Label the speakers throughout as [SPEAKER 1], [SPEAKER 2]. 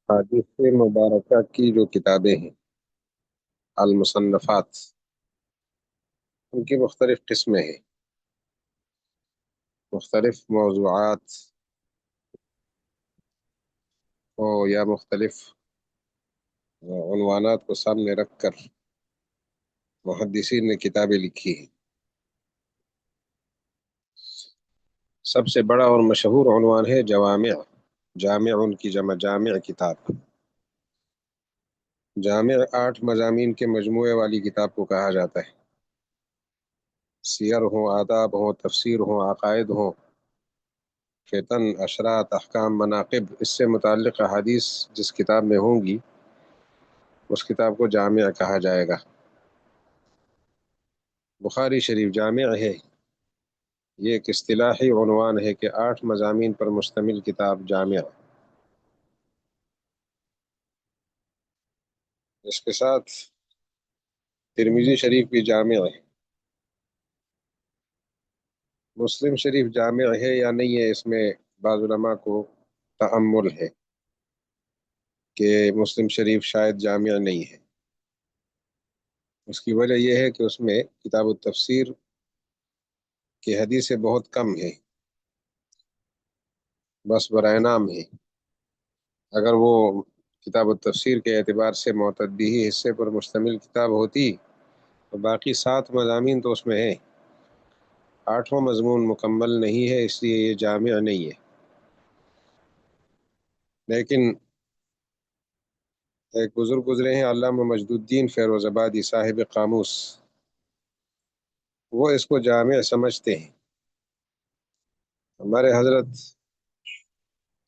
[SPEAKER 1] حدیث مبارکہ کی جو کتابیں ہیں، المصنفات، ان کی مختلف قسمیں ہیں، مختلف موضوعات یا مختلف عنوانات کو سامنے رکھ کر محدثین نے کتابیں لکھی ہیں۔ سب سے بڑا اور مشہور عنوان ہے جوامع، جامع ان کی جمع جامع کتاب۔ جامع 8 مضامین کے مجموعے والی کتاب کو کہا جاتا ہے۔ سیر ہوں، آداب ہوں، تفسیر ہوں، عقائد ہوں، فتن، اشراط، احکام، مناقب، اس سے متعلق احادیث جس کتاب میں ہوں گی اس کتاب کو جامع کہا جائے گا۔ بخاری شریف جامع ہے، یہ ایک اصطلاحی عنوان ہے کہ 8 مضامین پر مشتمل کتاب جامع۔ اس کے ساتھ ترمذی شریف بھی جامع ہے۔ مسلم شریف جامع ہے یا نہیں ہے، اس میں بعض علماء کو تأمل ہے کہ مسلم شریف شاید جامع نہیں ہے۔ اس کی وجہ یہ ہے کہ اس میں کتاب التفسیر کی حدیثیں بہت کم ہیں، بس برائے نام ہے۔ اگر وہ کتاب التفسیر کے اعتبار سے معتدی حصے پر مشتمل کتاب ہوتی تو باقی 7 مضامین تو اس میں ہیں، 8واں مضمون مکمل نہیں ہے، اس لیے یہ جامع نہیں ہے۔ لیکن ایک بزرگ گزرے ہیں علامہ مجد الدین فیروز آبادی صاحب قاموس، وہ اس کو جامع سمجھتے ہیں۔ ہمارے حضرت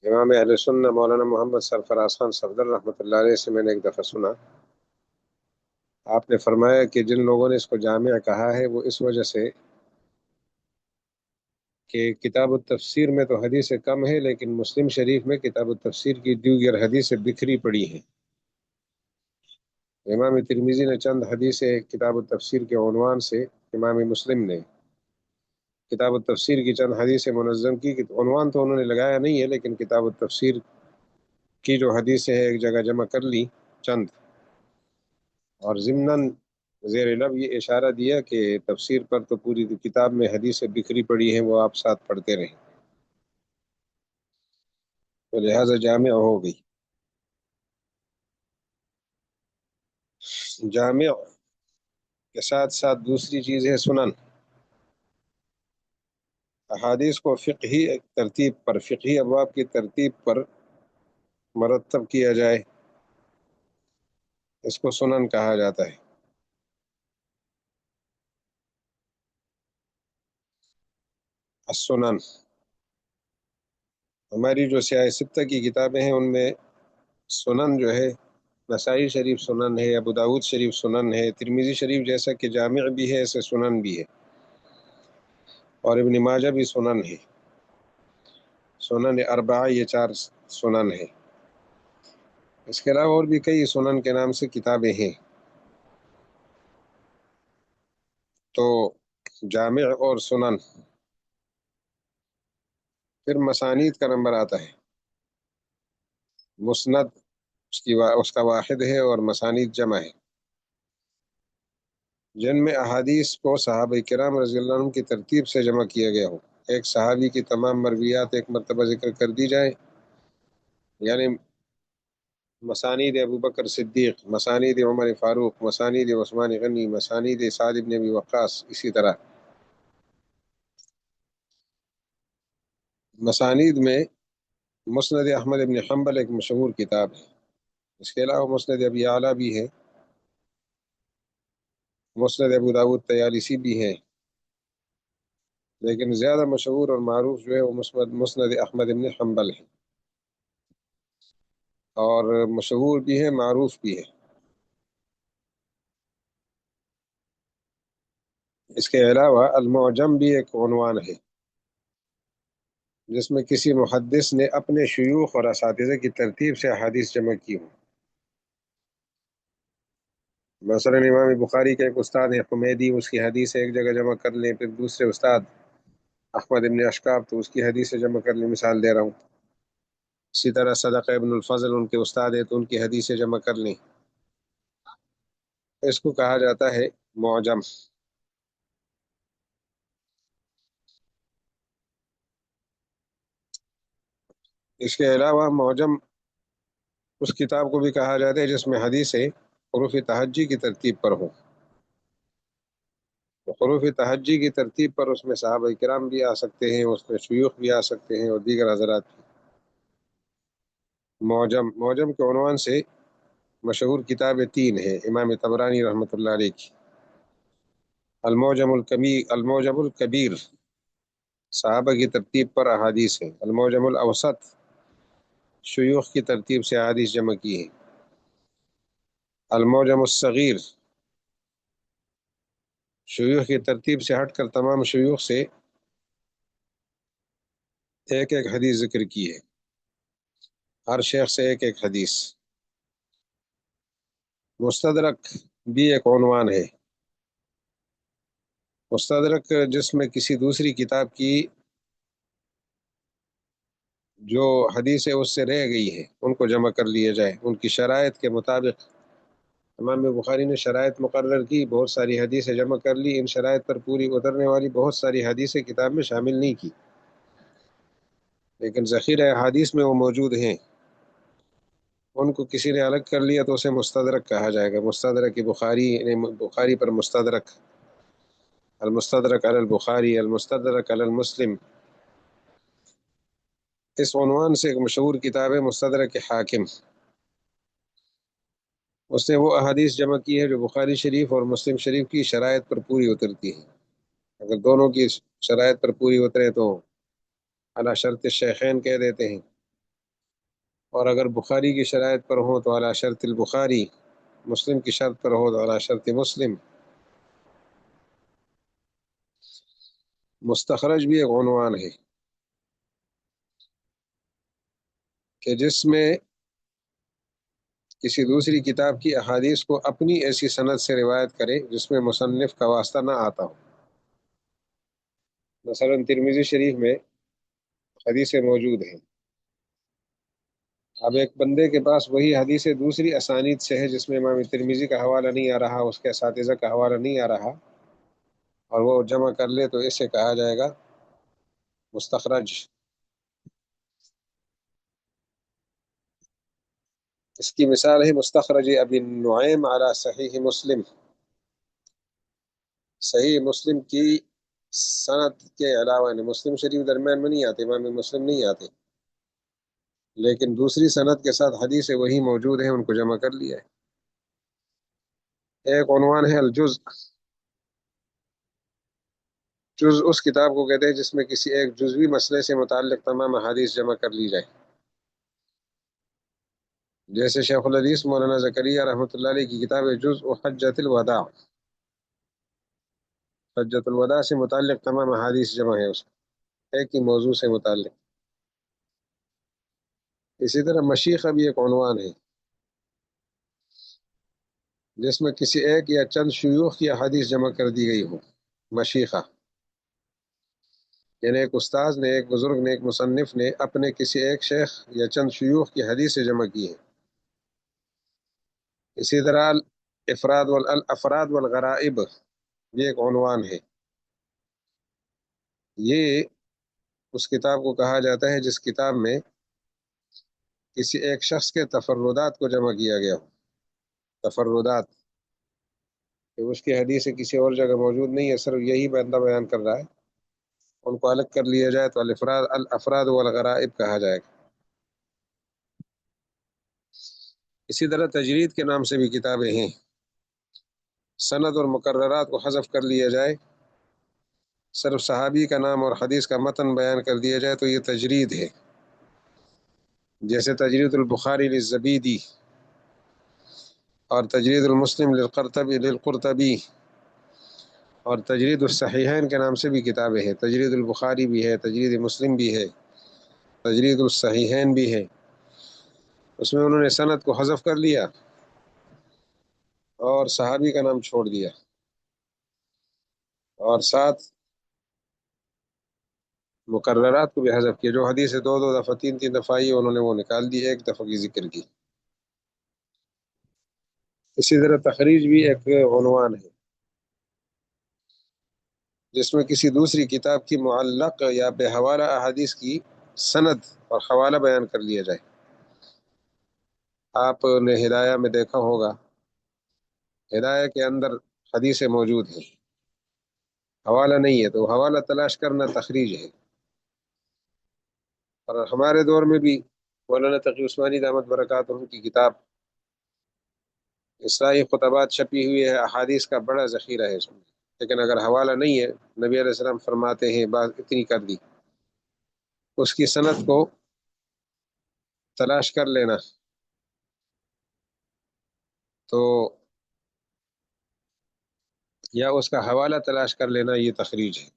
[SPEAKER 1] امام اہل سنہ مولانا محمد سرفراز خان صفدر رحمۃ اللہ علیہ سے میں نے ایک دفعہ سنا، آپ نے فرمایا کہ جن لوگوں نے اس کو جامع کہا ہے وہ اس وجہ سے کہ کتاب التفسیر میں تو حدیثیں کم ہے، لیکن مسلم شریف میں کتاب التفسیر کی دیگر حدیثیں بکھری پڑی ہیں۔ امام ترمذی نے چند حدیثیں کتاب التفسیر کے عنوان سے، امام مسلم نے کتاب التفسیر کی چند حدیثیں منظم کی، کہ عنوان تو انہوں نے لگایا نہیں ہے لیکن کتاب التفسیر کی جو حدیثیں ہیں ایک جگہ جمع کر لی چند، اور ضمناً زیر لب یہ اشارہ دیا کہ تفسیر پر تو پوری کتاب میں حدیثیں بکھری پڑی ہیں، وہ آپ ساتھ پڑھتے رہیں، تو لہٰذا جامع ہو گئی۔ جامع کے ساتھ ساتھ دوسری چیز ہے سنن۔ احادیث کو فقہی ترتیب پر، فقہی ابواب کی ترتیب پر مرتب کیا جائے، اس کو سنن کہا جاتا ہے۔ السنن، ہماری جو سیاہ ستہ کی کتابیں ہیں ان میں سنن جو ہے، نسائی شریف سنن ہے، ابو داود شریف سنن ہے، ترمذی شریف جیسا کہ جامع بھی ہے ایسے سنن بھی ہے، اور ابن ماجہ بھی سنن ہے۔ سنن اربعہ یہ 4 سنن ہے۔ اس کے علاوہ اور بھی کئی سنن کے نام سے کتابیں ہیں۔ تو جامع اور سنن، پھر مسانید کا نمبر آتا ہے۔ مسند اس کا واحد ہے اور مسانید جمع ہے، جن میں احادیث کو صحابہ کرام رضی اللہ عنہ کی ترتیب سے جمع کیا گیا ہو۔ ایک صحابی کی تمام مرویات ایک مرتبہ ذکر کر دی جائیں، یعنی مسانید ابو بکر صدیق، مسانید عمر فاروق، مسانید عثمان غنی، مسانید سعد بن ابی وقاص، اسی طرح مسانید میں مسند احمد بن حنبل ایک مشہور کتاب ہے۔ اس کے علاوہ مسند ابی اعلیٰ بھی ہے، مسند ابو داود طیالسی بھی ہے، لیکن زیادہ مشہور اور معروف جو ہے وہ مسند احمد بن حنبل ہے، اور مشہور بھی ہے، معروف بھی ہے۔ اس کے علاوہ المعجم بھی ایک عنوان ہے جس میں کسی محدث نے اپنے شیوخ اور اساتذہ کی ترتیب سے احادیث جمع کی ہوں۔ مثلا امام بخاری کے ایک استاد ہیں حمیدی، اس کی حدیث ایک جگہ جمع کر لیں، پھر دوسرے استاد احمد بن اشکاب تو اس کی حدیث جمع کر لیں، مثال دے رہا ہوں۔ اسی طرح صدقہ ابن الفضل ان کے استاد ہیں تو ان کی حدیثیں جمع کر لیں، اس کو کہا جاتا ہے معجم۔ اس کے علاوہ معجم اس کتاب کو بھی کہا جاتا ہے جس میں حدیثیں حروف تہجی کی ترتیب پر ہوں۔ حروف تہجی کی ترتیب پر اس میں صحابہ کرام بھی آ سکتے ہیں، اس میں شیوخ بھی آ سکتے ہیں اور دیگر حضرات بھی۔ معجم کے عنوان سے مشہور کتابیں تین ہیں امام طبرانی رحمۃ اللہ علیہ کی۔ المعجم الکبیر صحابہ کی ترتیب پر احادیث ہیں، المعجم الاوسط شیوخ کی ترتیب سے احادیث جمع کی ہیں، المعجم الصغیر شیوخ کی ترتیب سے ہٹ کر تمام شیوخ سے ایک ایک حدیث ذکر کی ہے، ہر شیخ سے ایک ایک حدیث۔ مستدرک بھی ایک عنوان ہے، مستدرک جس میں کسی دوسری کتاب کی جو حدیثیں اس سے رہ گئی ہیں ان کو جمع کر لیا جائے ان کی شرائط کے مطابق۔ امام بخاری نے شرائط مقرر کی، بہت ساری حدیثیں جمع کر لی، ان شرائط پر پوری اترنے والی بہت ساری حدیثیں کتاب میں شامل نہیں کی، لیکن ذخیرہ حدیث میں وہ موجود ہیں، ان کو کسی نے الگ کر لیا تو اسے مستدرک کہا جائے گا۔ مستدرک بخاری پر مستدرک، المستدرک علی البخاری، المستدرک علی المسلم۔ اس عنوان سے ایک مشہور کتاب ہے مستدرک حاکم، اس نے وہ احادیث جمع کی ہے جو بخاری شریف اور مسلم شریف کی شرائط پر پوری اترتی ہیں۔ اگر دونوں کی شرائط پر پوری اترے تو علی شرط الشیخین کہہ دیتے ہیں، اور اگر بخاری کی شرائط پر ہوں تو علی شرط البخاری، مسلم کی شرط پر ہو تو علی شرط مسلم۔ مستخرج بھی ایک عنوان ہے کہ جس میں کسی دوسری کتاب کی احادیث کو اپنی ایسی سند سے روایت کرے جس میں مصنف کا واسطہ نہ آتا ہو۔ مثلا ترمذی شریف میں حدیثیں موجود ہیں، اب ایک بندے کے پاس وہی حدیثیں دوسری اسانید سے ہے جس میں امام ترمذی کا حوالہ نہیں آ رہا، اس کے اساتذہ کا حوالہ نہیں آ رہا، اور وہ جمع کر لے تو اسے کہا جائے گا مستخرج۔ اس کی مثال ہے مستخرج ابی نعیم علی صحیح مسلم، صحیح مسلم کی سند کے علاوہ، یعنی مسلم شریف درمیان میں نہیں آتے، امام مسلم نہیں آتے، لیکن دوسری سند کے ساتھ حدیثیں وہی موجود ہیں، ان کو جمع کر لیا ہے۔ ایک عنوان ہے الجز، جز اس کتاب کو کہتے ہیں جس میں کسی ایک جزوی مسئلے سے متعلق تمام احادیث جمع کر لی جائے، جیسے شیخ الحدیث مولانا زکریا رحمۃ اللہ علیہ کی کتاب ہے جز و حجۃ الوداع، حجۃ الوداع سے متعلق تمام احادیث جمع ہے اس میں، ایک ہی موضوع سے متعلق۔ اسی طرح مشیخہ بھی ایک عنوان ہے جس میں کسی ایک یا چند شیوخ کی احادیث جمع کر دی گئی ہو، مشیخہ یعنی ایک استاذ نے، ایک بزرگ نے، ایک مصنف نے اپنے کسی ایک شیخ یا چند شیوخ کی حدیثیں جمع کی ہیں۔ اسی طرح الافراد والغرائب یہ ایک عنوان ہے، یہ اس کتاب کو کہا جاتا ہے جس کتاب میں کسی ایک شخص کے تفردات کو جمع کیا گیا ہو، تفردات کہ اس کی حدیث کسی اور جگہ موجود نہیں ہے، صرف یہی بندہ بیان کر رہا ہے، ان کو الگ کر لیا جائے تو الافراد والغرائب کہا جائے گا۔ اسی طرح تجرید کے نام سے بھی کتابیں ہیں، سند اور مقررات کو حذف کر لیا جائے، صرف صحابی کا نام اور حدیث کا متن بیان کر دیا جائے تو یہ تجرید ہے، جیسے تجرید البخاری للزبیدی اور تجرید المسلم للقرطبی اور تجرید الصحیحین کے نام سے بھی کتابیں ہیں، تجرید البخاری بھی ہے، تجرید مسلم بھی ہے، تجرید الصحیحین بھی ہے۔ اس میں انہوں نے سند کو حذف کر لیا اور صحابی کا نام چھوڑ دیا، اور ساتھ مقررات کو بھی حذف کیا، جو حدیث دو دو دفعہ تین تین دفعہ آئی انہوں نے وہ نکال دی، ایک دفعہ کی ذکر کی۔ اسی طرح تخریج بھی ایک عنوان ہے جس میں کسی دوسری کتاب کی معلق یا بے حوالہ احادیث کی سند اور حوالہ بیان کر لیا جائے۔ آپ نے ہدایہ میں دیکھا ہوگا، ہدایہ کے اندر حدیثیں موجود ہیں، حوالہ نہیں ہے، تو حوالہ تلاش کرنا تخریج ہے۔ اور ہمارے دور میں بھی مولانا تقی عثمانی دامت برکاتہ کی کتاب اصلاحی خطبات چھپی ہوئی ہے، احادیث کا بڑا ذخیرہ ہے اس میں، لیکن اگر حوالہ نہیں ہے، نبی علیہ السلام فرماتے ہیں بات اتنی کر دی، اس کی سند کو تلاش کر لینا تو، یا اس کا حوالہ تلاش کر لینا، یہ تخریج ہے۔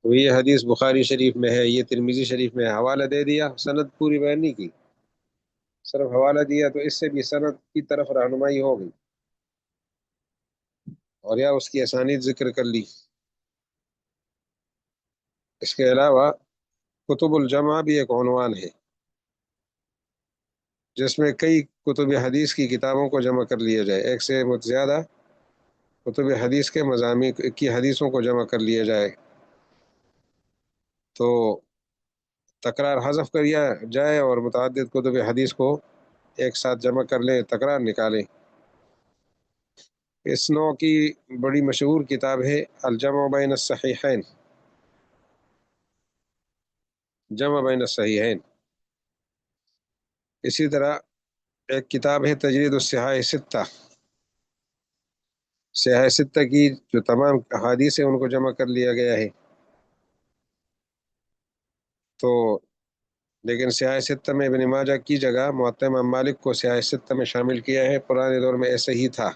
[SPEAKER 1] تو یہ حدیث بخاری شریف میں ہے، یہ ترمذی شریف میں ہے، حوالہ دے دیا، سند پوری بیان نہیں کی، صرف حوالہ دیا، تو اس سے بھی سند کی طرف رہنمائی ہو گئی، اور یا اس کی اسانید ذکر کر لی۔ اس کے علاوہ کتب الجمع بھی ایک عنوان ہے جس میں کئی کتب حدیث کی کتابوں کو جمع کر لیا جائے، ایک سے زیادہ کتب حدیث کے مضامین کی حدیثوں کو جمع کر لیا جائے، تو تکرار حذف کر دیا جائے اور متعدد کتب حدیث کو ایک ساتھ جمع کر لیں، تکرار نکالیں۔ اس نوع کی بڑی مشہور کتاب ہے الجمع بین الصحیحین، جمع بین الصحیحین۔ اسی طرح ایک کتاب ہے تجرید الصحاح ستہ، صحاح ستہ کی جو تمام احادیث ہیں ان کو جمع کر لیا گیا ہے، تو لیکن صحاح ستہ میں ابن ماجہ کی جگہ موطا امام مالک کو صحاح ستہ میں شامل کیا ہے، پرانے دور میں ایسے ہی تھا۔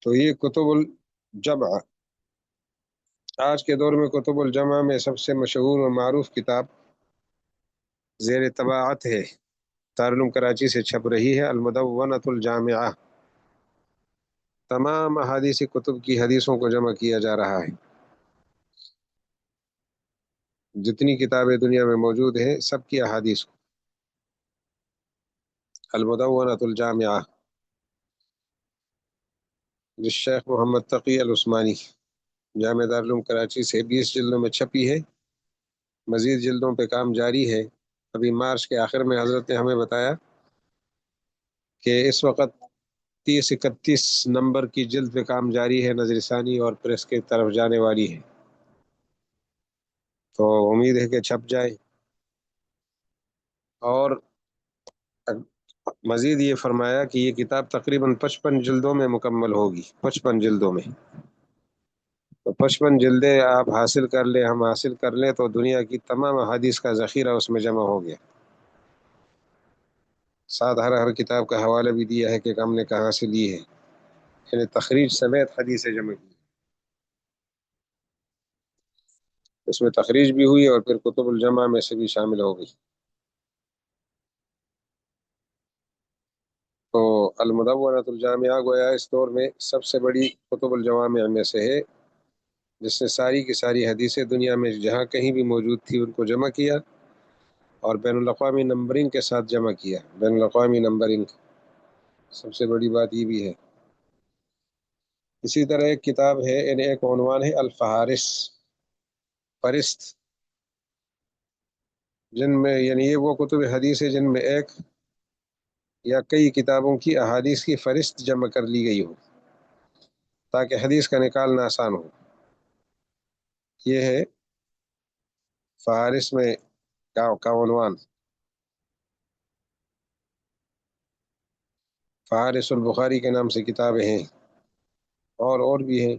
[SPEAKER 1] تو یہ کتب الجمع، آج کے دور میں کتب الجمع میں سب سے مشہور اور معروف کتاب زیر طباعت ہے، دارالعلوم کراچی سے چھپ رہی ہے، المدونۃ الجامعہ۔ تمام احادیث کتب کی حدیثوں کو جمع کیا جا رہا ہے، جتنی کتابیں دنیا میں موجود ہیں سب کی احادیث کو، المدونۃ الجامعہ، جس شیخ محمد تقی العثمانی جامعہ دارالعلوم کراچی سے 20 جلدوں میں چھپی ہے، مزید جلدوں پہ کام جاری ہے۔ ابھی مارچ کے آخر میں حضرت نے ہمیں بتایا کہ اس وقت 30-31 نمبر کی جلد پہ کام جاری ہے، نظر ثانی اور پریس کی طرف جانے والی ہے، تو امید ہے کہ چھپ جائے۔ اور مزید یہ فرمایا کہ یہ کتاب تقریباً 55 جلدوں میں مکمل ہوگی، 55 جلدوں میں، تو 55 جلدیں آپ حاصل کر لیں، ہم حاصل کر لیں، تو دنیا کی تمام احادیث کا ذخیرہ اس میں جمع ہو گیا۔ ساتھ ہر کتاب کا حوالہ بھی دیا ہے کہ ہم نے کہاں سے لی ہے، یعنی تخریج سمیت حدیثیں جمع کی، اس میں تخریج بھی ہوئی اور پھر کتب الجمع میں سے بھی شامل ہو گئی۔ تو المدونۃ الجامعہ گویا اس دور میں سب سے بڑی کتب الجوامع میں سے ہے، جس نے ساری کی ساری حدیثیں دنیا میں جہاں کہیں بھی موجود تھی ان کو جمع کیا، اور بین الاقوامی نمبرنگ کے ساتھ جمع کیا، بین الاقوامی نمبرنگ، سب سے بڑی بات یہ بھی ہے۔ اسی طرح ایک کتاب ہے، یعنی ایک عنوان ہے الفہارس، فہرست، جن میں یعنی یہ وہ کتب حدیث ہے جن میں ایک یا کئی کتابوں کی احادیث کی فہرست جمع کر لی گئی ہو تاکہ حدیث کا نکالنا آسان ہو۔ یہ ہے فہارس میں کا عنوان، فہارس البخاری کے نام سے کتابیں ہیں، اور بھی ہیں۔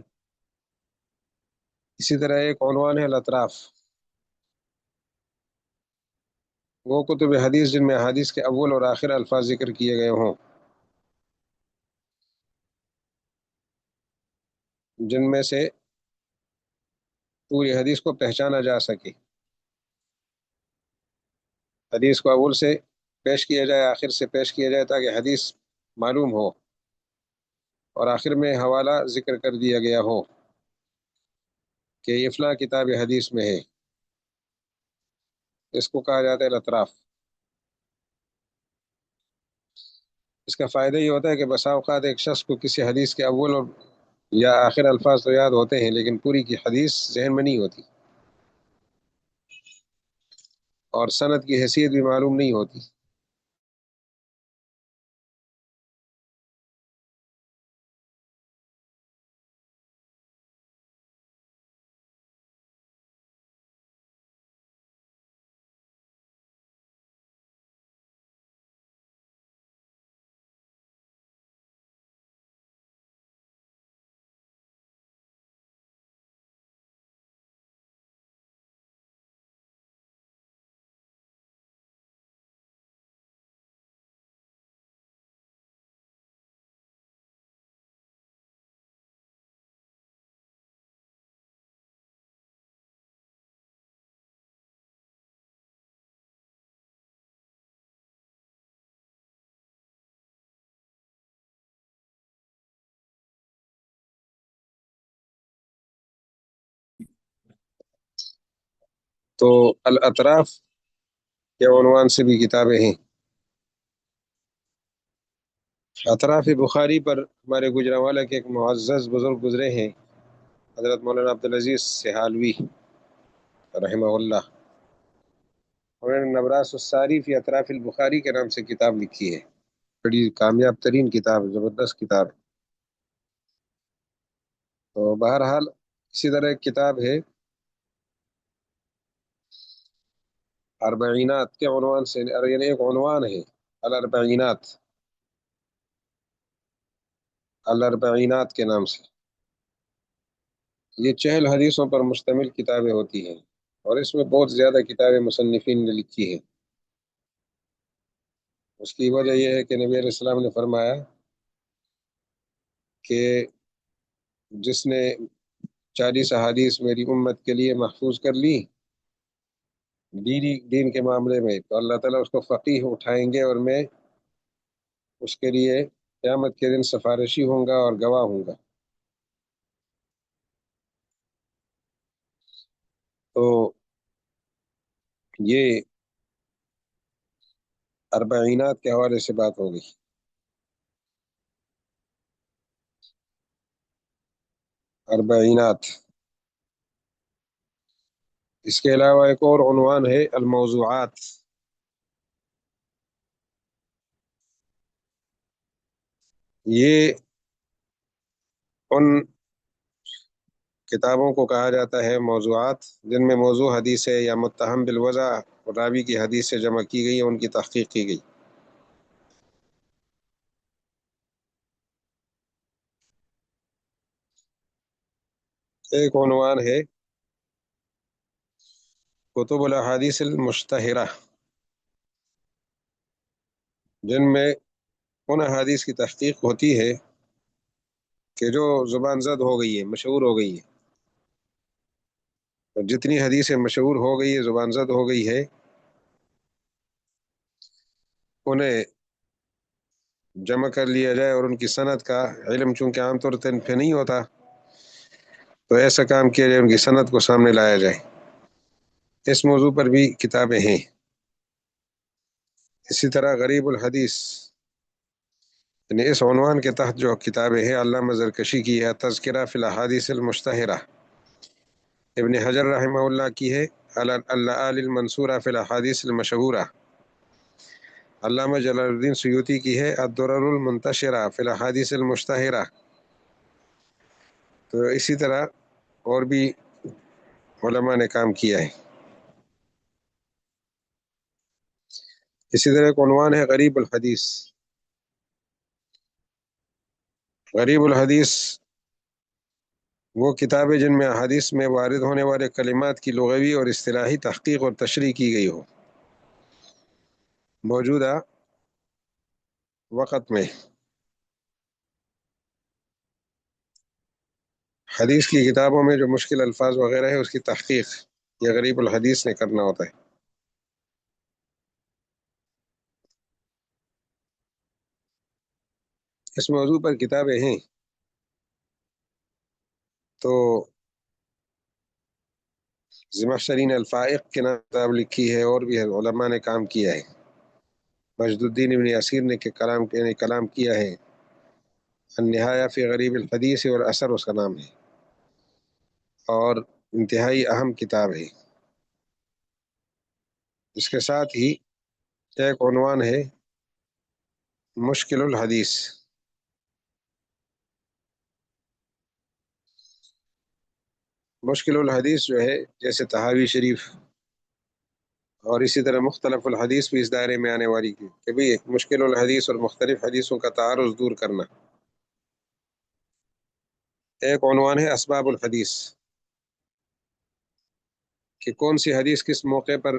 [SPEAKER 1] اسی طرح ایک عنوان ہے الاطراف، وہ کتب حدیث جن میں حدیث کے اول اور آخر الفاظ ذکر کیے گئے ہوں، جن میں سے پوری حدیث کو پہچانا جا سکے، حدیث کو اول سے پیش کیا جائے، آخر سے پیش کیا جائے، تاکہ حدیث معلوم ہو، اور آخر میں حوالہ ذکر کر دیا گیا ہو۔ کہ یہ فلاں کتاب حدیث میں ہے، اس کو کہا جاتا ہے الاطراف۔ اس کا فائدہ یہ ہوتا ہے کہ بسا اوقات ایک شخص کو کسی حدیث کے اول اور یا آخر الفاظ تو یاد ہوتے ہیں، لیکن پوری کی حدیث ذہن میں نہیں ہوتی، اور سند کی حیثیت بھی معلوم نہیں ہوتی۔ تو الاطراف کے عنوان سے بھی کتابیں ہیں۔ اطراف بخاری پر ہمارے گجرانوالہ کے ایک معزز بزرگ گزرے ہیں، حضرت مولانا عبدالعزیز سہالوی رحمہ اللہ۔ انہوں نے نبراس الساری فی اطراف البخاری کے نام سے کتاب لکھی ہے، بڑی کامیاب ترین کتاب، زبردست کتاب۔ تو بہرحال اسی طرح ایک کتاب ہے اربعینات کے عنوان سے، یعنی ایک عنوان ہے الاربعینات، الاربعینات کے نام سے۔ یہ 40 حدیثوں پر مشتمل کتابیں ہوتی ہیں، اور اس میں بہت زیادہ کتابیں مصنفین نے لکھی ہیں۔ اس کی وجہ یہ ہے کہ نبی علیہ السلام نے فرمایا کہ جس نے 40 احادیث میری امت کے لیے محفوظ کر لی دین کے معاملے میں، تو اللہ تعالیٰ اس کو فقیہ اٹھائیں گے، اور میں اس کے لیے قیامت کے دن سفارشی ہوں گا اور گواہ ہوں گا۔ تو یہ اربعینات کے حوالے سے بات ہو گئی۔ اربعینات، اس کے علاوہ ایک اور عنوان ہے الموضوعات۔ یہ ان کتابوں کو کہا جاتا ہے موضوعات جن میں موضوع حدیث ہے یا متہم بالوضع راوی کی حدیث سے جمع کی گئی ہے، ان کی تحقیق کی گئی۔ ایک عنوان ہے کتب الاحادیث المشتہرہ، جن میں ان احادیث کی تحقیق ہوتی ہے کہ جو زبان زد ہو گئی ہے، مشہور ہو گئی ہے۔ جتنی حدیثیں مشہور ہو گئی ہے، زبان زد ہو گئی ہے، انہیں جمع کر لیا جائے، اور ان کی سند کا علم چونکہ عام طور پہ نہیں ہوتا، تو ایسا کام کیا جائے، ان کی سند کو سامنے لایا جائے۔ اس موضوع پر بھی کتابیں ہیں۔ اسی طرح غریب الحدیث، یعنی اس عنوان کے تحت جو کتابیں ہیں، علامہ زرکشی کی ہے تذکرہ فی الاحادیث المشتہرہ، ابن حجر رحمہ اللہ کی ہے اللآل المنصورہ فی الاحادیث المشہورہ، علامہ جلال الدین سیوطی کی ہے الدرر المنتشرہ فی الاحادیث المشتہرہ۔ تو اسی طرح اور بھی علماء نے کام کیا ہے۔ اسی طرح ایک عنوان ہے غریب الحدیث۔ غریب الحدیث وہ کتابیں جن میں احادیث میں وارد ہونے والے کلمات کی لغوی اور اصطلاحی تحقیق اور تشریح کی گئی ہو۔ موجودہ وقت میں حدیث کی کتابوں میں جو مشکل الفاظ وغیرہ ہے، اس کی تحقیق یہ غریب الحدیث نے کرنا ہوتا ہے۔ اس موضوع پر کتابیں ہیں، تو زمخشری نے الفائق کے نام کتاب لکھی ہے، اور بھی علماء نے کام کیا ہے. مجد الدین ابن اسیر نے کلام کیا ہے. النہایہ فی غریب الحدیث اور اثر اس کا نام ہے، اور انتہائی اہم کتاب ہے. اس کے ساتھ ہی ایک عنوان ہے مشکل الحدیث. مشکل الحدیث جو ہے جیسے تحاوی شریف اور اسی طرح مختلف الحدیث بھی اس دائرے میں آنے والی کی کہ بھی مشکل الحدیث اور مختلف حدیثوں کا تعارض دور کرنا. ایک عنوان ہے اسباب الحدیث، کہ کون سی حدیث کس موقع پر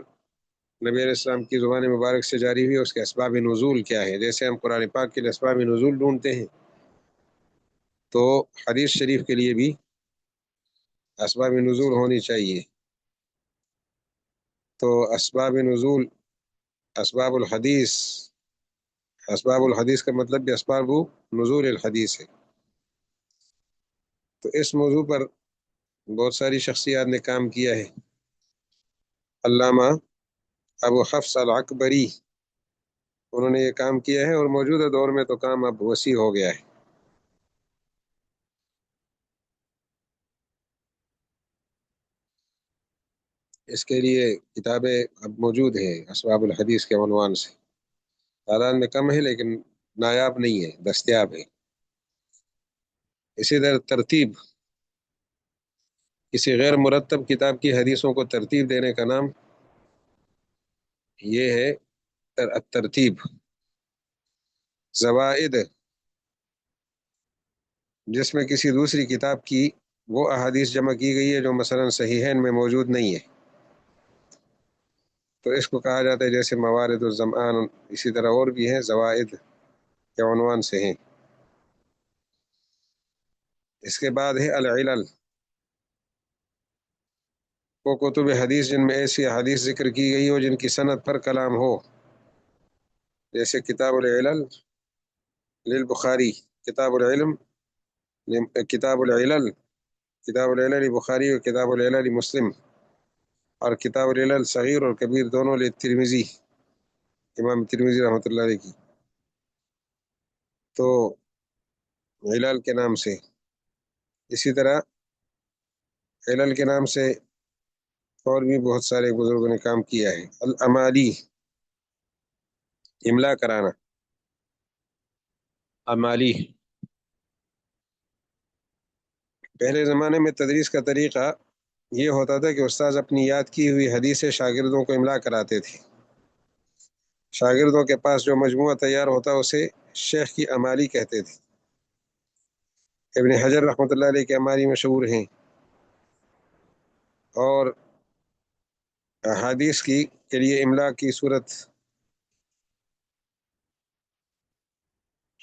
[SPEAKER 1] نبی علیہ السلام کی زبان مبارک سے جاری ہوئی، اس کے اسباب نزول کیا ہے. جیسے ہم قرآن پاک کے لیے اسباب نزول ڈھونڈتے ہیں، تو حدیث شریف کے لیے بھی اسباب نزول ہونی چاہیے. تو اسباب نزول، اسباب الحدیث، اسباب الحدیث کا مطلب بھی اسباب نزول الحدیث ہے. تو اس موضوع پر بہت ساری شخصیات نے کام کیا ہے. علامہ ابو حفص العکبری، انہوں نے یہ کام کیا ہے، اور موجودہ دور میں تو کام اب وسیع ہو گیا ہے. اس کے لیے کتابیں اب موجود ہیں اسباب الحدیث کے عنوان سے. تعداد میں کم ہے لیکن نایاب نہیں ہے، دستیاب ہے. اسی طرح ترتیب، کسی غیر مرتب کتاب کی حدیثوں کو ترتیب دینے کا نام یہ ہے ترتیب. زوائد، جس میں کسی دوسری کتاب کی وہ احادیث جمع کی گئی ہے جو مثلا صحیحین میں موجود نہیں ہے، تو اس کو کہا جاتا ہے جیسے موارد الزمان. اسی طرح اور بھی ہیں زوائد کے عنوان سے ہیں. اس کے بعد ہے العلل، وہ کتب حدیث جن میں ایسی حدیث ذکر کی گئی ہو جن کی سند پر کلام ہو. جیسے کتاب العلل للبخاری، کتاب العلم، کتاب العلل، کتاب العلل بخاری اور کتاب العلل مسلم، اور کتاب العلل صغیر اور کبیر دونوں للترمذی، امام ترمذی رحمۃ اللہ علیہ کی. تو علل کے نام سے، اسی طرح علل کے نام سے اور بھی بہت سارے بزرگوں نے کام کیا ہے. الامالی، املا کرانا. امالی، پہلے زمانے میں تدریس کا طریقہ یہ ہوتا تھا کہ استاذ اپنی یاد کی ہوئی حدیث شاگردوں کو املا کراتے تھے. شاگردوں کے پاس جو مجموعہ تیار ہوتا اسے شیخ کی امالی کہتے تھے. ابن حجر رحمۃ اللہ علیہ کے امالی مشہور ہیں، اور احادیث کی کے لیے املا کی صورت،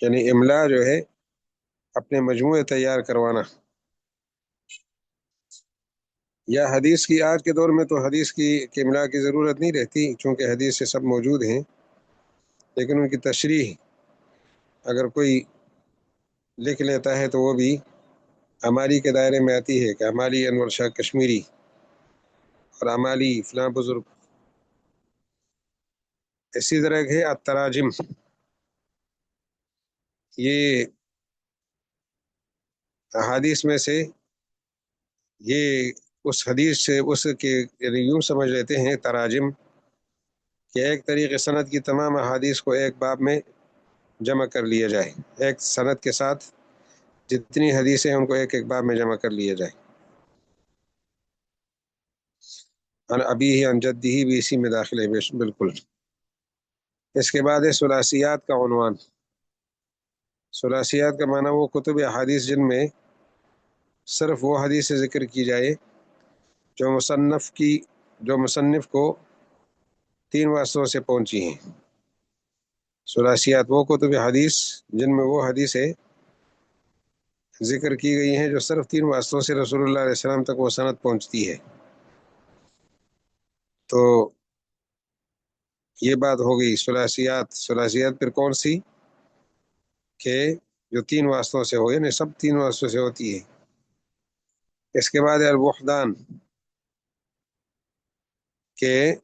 [SPEAKER 1] یعنی املا جو ہے اپنے مجموعے تیار کروانا. یا حدیث کی، آج کے دور میں تو حدیث کی املا کی ضرورت نہیں رہتی چونکہ حدیث سے سب موجود ہیں، لیکن ان کی تشریح اگر کوئی لکھ لیتا ہے تو وہ بھی امالی کے دائرے میں آتی ہے، کہ امالی انور شاہ کشمیری اور امالی فلاں بزرگ. اسی طرح ہے التراجم، یہ احادیث میں سے یہ اس حدیث سے اس کے یعنی یوں سمجھ لیتے ہیں تراجم، کہ ایک طریق سند کی تمام احادیث کو ایک باب میں جمع کر لیا جائے، ایک سند کے ساتھ جتنی حدیثیں ہیں ان کو ایک ایک باب میں جمع کر لیا جائے. ابھی ہی انجدی ہی بھی اسی میں داخل ہے بالکل. اس کے بعد ہے ثلاثیات کا عنوان. ثلاثیات کا معنی وہ کتب احادیث جن میں صرف وہ حدیث ذکر کی جائے جو مصنف کو 3 واسطوں سے پہنچی ہیں. ثلاثیات وہ کتب حدیث جن میں وہ حدیثیں ذکر کی گئی ہیں جو صرف 3 واسطوں سے رسول اللہ علیہ السلام تک وہ سند پہنچتی ہے. تو یہ بات ہو گئی ثلاثیات. ثلاثیات پھر کون سی؟ کہ جو 3 واسطوں سے ہو، یعنی سب 3 واسطوں سے ہوتی ہے. اس کے بعد الوحدان، کہ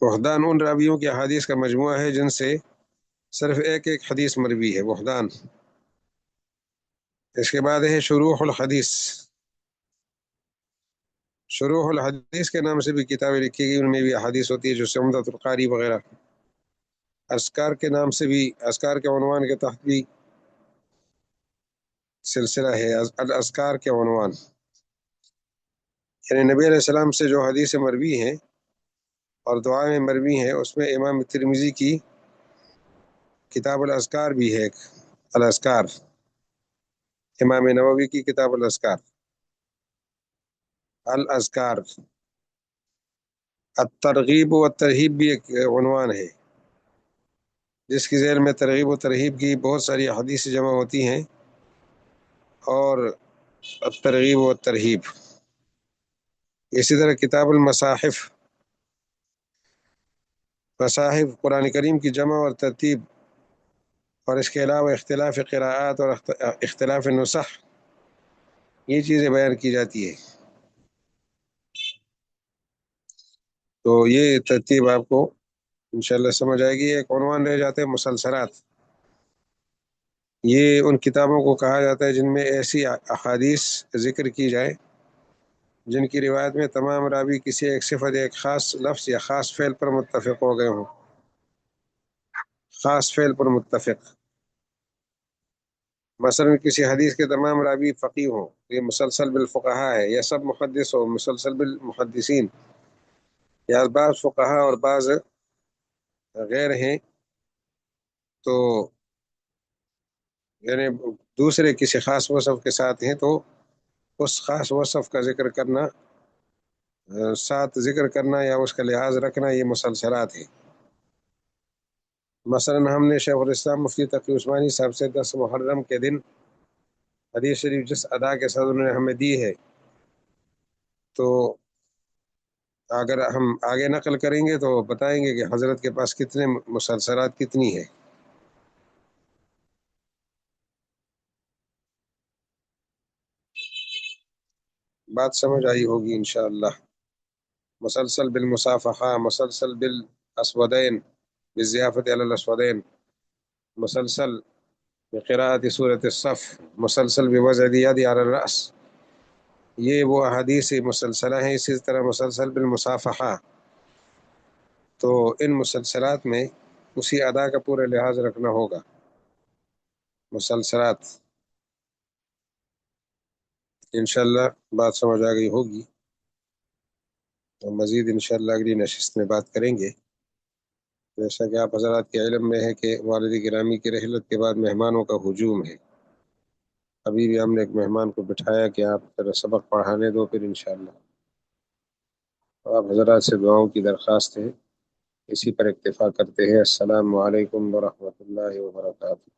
[SPEAKER 1] وحدان ان راویوں کی احادیث کا مجموعہ ہے جن سے صرف ایک ایک حدیث مروی ہے، وحدان۔ اس کے بعد ہے شروح الحدیث۔ شروح الحدیث کے نام سے بھی کتابیں لکھی گئی، ان میں بھی احادیث ہوتی ہے، جو عمدۃ القاری وغیرہ۔ اذکار کے نام سے بھی، اذکار کے عنوان کے تحت بھی سلسلہ ہے، الاذکار کے عنوان، یعنی نبی علیہ السلام سے جو حدیث مروی ہیں اور دعائیں مروی ہیں، اس میں امام ترمذی کی کتاب الاذکار بھی ہے، ایک الاذکار، امام نووی کی کتاب الاذکار، الاذکار۔ الترغیب و ترہیب بھی ایک عنوان ہے، جس کی ذیل میں ترغیب و ترہیب کی بہت ساری حدیث جمع ہوتی ہیں، اور الترغیب و ترہیب۔ اسی طرح کتاب المصاحف، مصاحف قرآن کریم کی جمع اور ترتیب، اور اس کے علاوہ اختلاف قراءات اور اختلاف نسخ، یہ چیزیں بیان کی جاتی ہے۔ تو یہ ترتیب آپ کو انشاءاللہ سمجھ آئے گی۔ ایک عنوان رہ جاتے ہیں مسلسلات، یہ ان کتابوں کو کہا جاتا ہے جن میں ایسی احادیث ذکر کی جائے جن کی روایت میں تمام راوی کسی ایک صفت، ایک خاص لفظ یا خاص فعل پر متفق ہو گئے ہوں، خاص فعل پر متفق۔ مثلا کسی حدیث کے تمام راوی فقیہ ہوں، یہ مسلسل بالفقہاء ہے، یا سب محدث ہو، مسلسل بالمحدثین، یا بعض فقہاء اور بعض غیر ہیں، تو یعنی دوسرے کسی خاص وصف کے ساتھ ہیں، تو اس خاص وصف کا ذکر کرنا، ساتھ ذکر کرنا یا اس کا لحاظ رکھنا، یہ مسلسلات ہے۔ مثلا ہم نے شیخ الاسلام مفتی تقی عثمانی صاحب سے 10 محرم کے دن حدیث شریف جس ادا کے ساتھ انہوں نے ہمیں دی ہے، تو اگر ہم آگے نقل کریں گے تو بتائیں گے کہ حضرت کے پاس کتنے مسلسلات کتنی ہے۔ بات سمجھ آئی ہوگی انشاءاللہ۔ مسلسل بالمصافحہ، مسلسل بالاسودین، بالضیافت علی الاسودین، مسلسل بقراءت سورۃ الصف، مسلسل بوضع الید علی الرأس، یہ وہ احادیث مسلسلہ ہیں۔ اسی طرح مسلسل بالمصافحہ، تو ان مسلسلات میں اسی ادا کا پورا لحاظ رکھنا ہوگا۔ مسلسلات انشاءاللہ بات سمجھ آ گئی ہوگی، تو مزید انشاءاللہ اگلی نشست میں بات کریں گے۔ جیسا کہ آپ حضرات کے علم میں ہے کہ والد گرامی کی رحلت کے بعد مہمانوں کا ہجوم ہے۔ ابھی بھی ہم نے ایک مہمان کو بٹھایا کہ آپ ذرا سبق پڑھانے دو، پھر انشاءاللہ آپ حضرات سے دعاؤں کی درخواست ہے، اسی پر اکتفا کرتے ہیں۔ السلام علیکم ورحمۃ اللہ وبرکاتہ۔